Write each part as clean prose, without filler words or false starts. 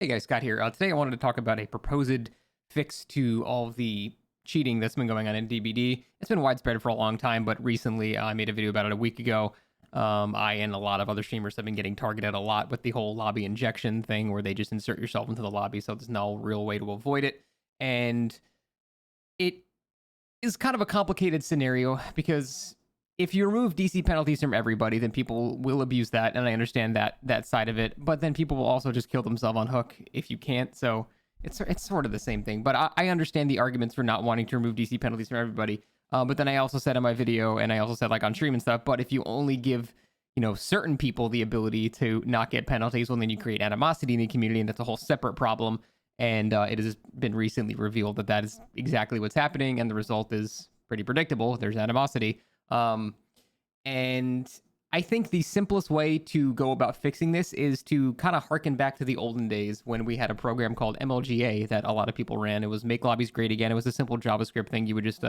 Hey guys, Scott here. Today I wanted to talk about a proposed fix to all of the cheating that's been going on in DBD. It's been widespread for a long time, but recently I made a video about it a week ago. I and a lot of other streamers have been getting targeted a lot with the whole lobby injection thing where they just insert yourself into the lobby, so there's no real way to avoid it. And it is kind of a complicated scenario because if you remove DC penalties from everybody, then people will abuse that, and I understand that side of it. But then people will also just kill themselves on hook if you can't. So it's sort of the same thing. But I understand the arguments for not wanting to remove DC penalties from everybody. But then I also said in my video, and I also said like on stream and stuff. But if you only give certain people the ability to not get penalties, well then you create animosity in the community, and that's a whole separate problem. And it has been recently revealed that that is exactly what's happening, and the result is pretty predictable. There's animosity. And I think the simplest way to go about fixing this is to kind of harken back to the olden days when we had a program called MLGA that a lot of people ran. It was Make Lobbies Great Again. It was a simple JavaScript thing you would just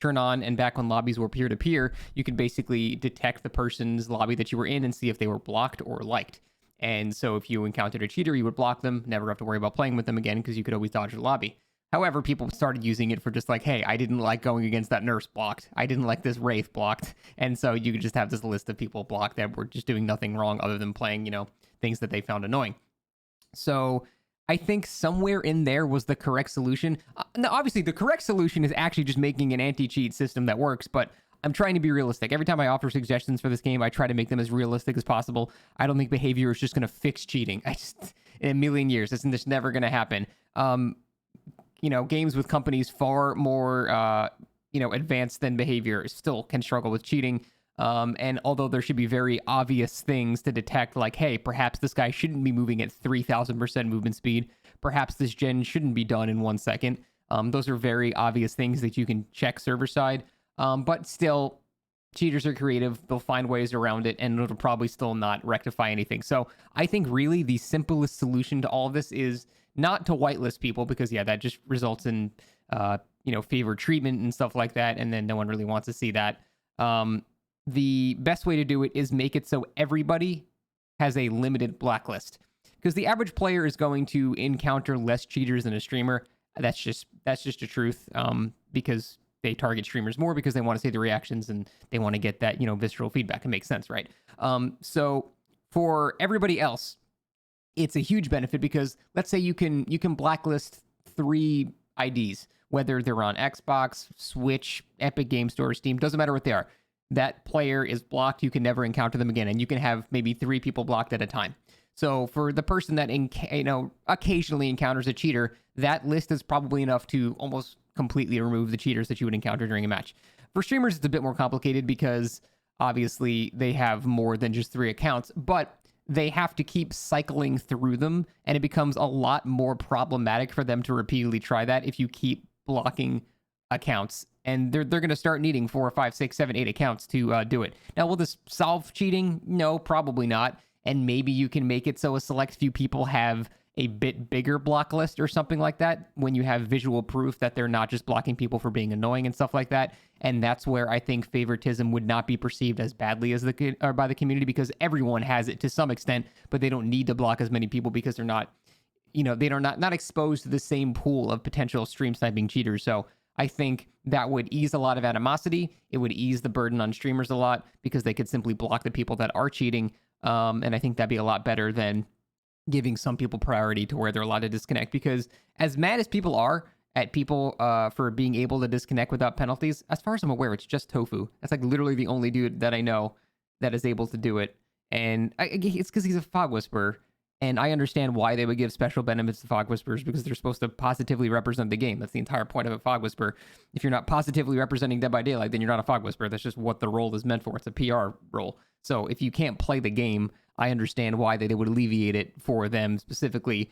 turn on, and back when lobbies were peer-to-peer, you could basically detect the person's lobby that you were in and see if they were blocked or liked. And so if you encountered a cheater, you would block them, never have to worry about playing with them again because you could always dodge the lobby. However, people started using it for just like, hey, I didn't like going against that nurse blocked. I didn't like this wraith blocked. And so you could just have this list of people blocked that were just doing nothing wrong other than playing, things that they found annoying. So I think somewhere in there was the correct solution. Now, obviously, the correct solution is actually just making an anti-cheat system that works, but I'm trying to be realistic. Every time I offer suggestions for this game, I try to make them as realistic as possible. I don't think behavior is just going to fix cheating. In a million years, it's just never going to happen. Games with companies far more, advanced than behavior still can struggle with cheating. And although there should be very obvious things to detect, like, hey, perhaps this guy shouldn't be moving at 3,000% movement speed. Perhaps this gen shouldn't be done in 1 second. Those are very obvious things that you can check server side. But still, cheaters are creative. They'll find ways around it, and it'll probably still not rectify anything. So I think really the simplest solution to all of this is not to whitelist people, because that just results in favored treatment and stuff like that, and then no one really wants to see that. The best way to do it is make it so everybody has a limited blacklist, because the average player is going to encounter less cheaters than a streamer. That's just the truth, because they target streamers more because they want to see the reactions and they want to get that visceral feedback. It makes sense, right? So for everybody else, it's a huge benefit, because let's say you can blacklist 3 IDs, whether they're on Xbox, Switch, Epic Game Store, Steam, doesn't matter what they are. That player is blocked. You can never encounter them again, and you can have maybe 3 people blocked at a time. So for the person that occasionally encounters a cheater, that list is probably enough to almost completely remove the cheaters that you would encounter during a match. For streamers, it's a bit more complicated because obviously they have more than just 3 accounts, but they have to keep cycling through them, and it becomes a lot more problematic for them to repeatedly try that if you keep blocking accounts. And they're going to start needing 4, 5, 6, 7, 8 accounts to do it. Now, will this solve cheating? No, probably not. And maybe you can make it so a select few people have a bit bigger block list or something like that, when you have visual proof that they're not just blocking people for being annoying and stuff like that. And that's where I think favoritism would not be perceived as badly as by the community, because everyone has it to some extent, but they don't need to block as many people because they're not, they're not exposed to the same pool of potential stream sniping cheaters. So I think that would ease a lot of animosity. It would ease the burden on streamers a lot, because they could simply block the people that are cheating. And I think that'd be a lot better than giving some people priority to where they're allowed to disconnect. Because as mad as people are at people for being able to disconnect without penalties, as far as I'm aware, it's just Tofu. That's like literally the only dude that I know that is able to do it. And it's because he's a Fog Whisperer. And I understand why they would give special benefits to Fog Whisperers, because they're supposed to positively represent the game. That's the entire point of a Fog Whisperer. If you're not positively representing Dead by Daylight, then you're not a Fog Whisperer. That's just what the role is meant for. It's a PR role. So if you can't play the game, I understand why they would alleviate it for them specifically,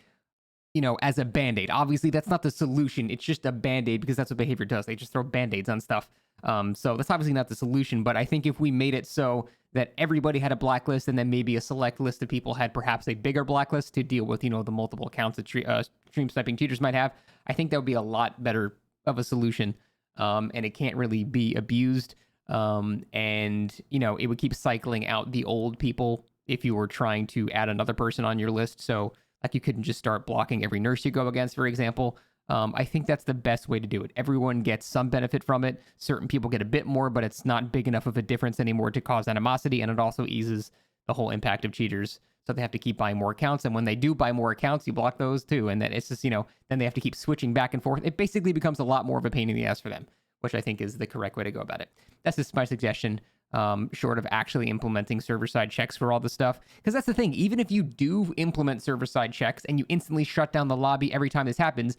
as a Band-Aid. Obviously, that's not the solution. It's just a Band-Aid, because that's what behavior does. They just throw Band-Aids on stuff. So that's obviously not the solution, but I think if we made it so that everybody had a blacklist, and then maybe a select list of people had perhaps a bigger blacklist to deal with, the multiple accounts that stream sniping cheaters might have, I think that would be a lot better of a solution. And it can't really be abused. And, it would keep cycling out the old people if you were trying to add another person on your list. So Like you couldn't just start blocking every nurse you go against, for example. I think that's the best way to do it. Everyone gets some benefit from it. Certain people get a bit more, but it's not big enough of a difference anymore to cause animosity, and it also eases the whole impact of cheaters. So they have to keep buying more accounts, and when they do buy more accounts, you block those too. And then it's just, then they have to keep switching back and forth. It basically becomes a lot more of a pain in the ass for them, which I think is the correct way to go about it. That's just my suggestion, short of actually implementing server-side checks for all the stuff. Because that's the thing, even if you do implement server-side checks and you instantly shut down the lobby every time this happens,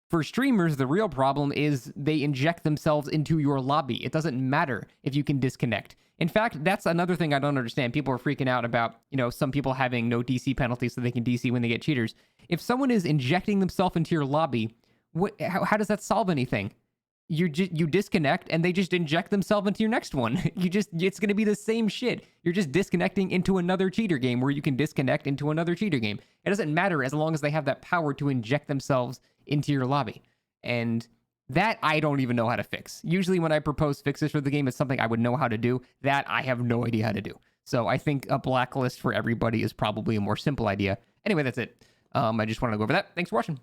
for streamers, the real problem is they inject themselves into your lobby. It doesn't matter if you can disconnect. In fact, that's another thing I don't understand. People are freaking out about, some people having no DC penalties so they can DC when they get cheaters. If someone is injecting themselves into your lobby, how does that solve anything? You disconnect and they just inject themselves into your next one. It's going to be the same shit. You're just disconnecting into another cheater game where you can disconnect into another cheater game. It doesn't matter as long as they have that power to inject themselves into your lobby. And that I don't even know how to fix. Usually when I propose fixes for the game, it's something I would know how to do. That I have no idea how to do. So I think a blacklist for everybody is probably a more simple idea. Anyway, that's it. I just wanted to go over that. Thanks for watching.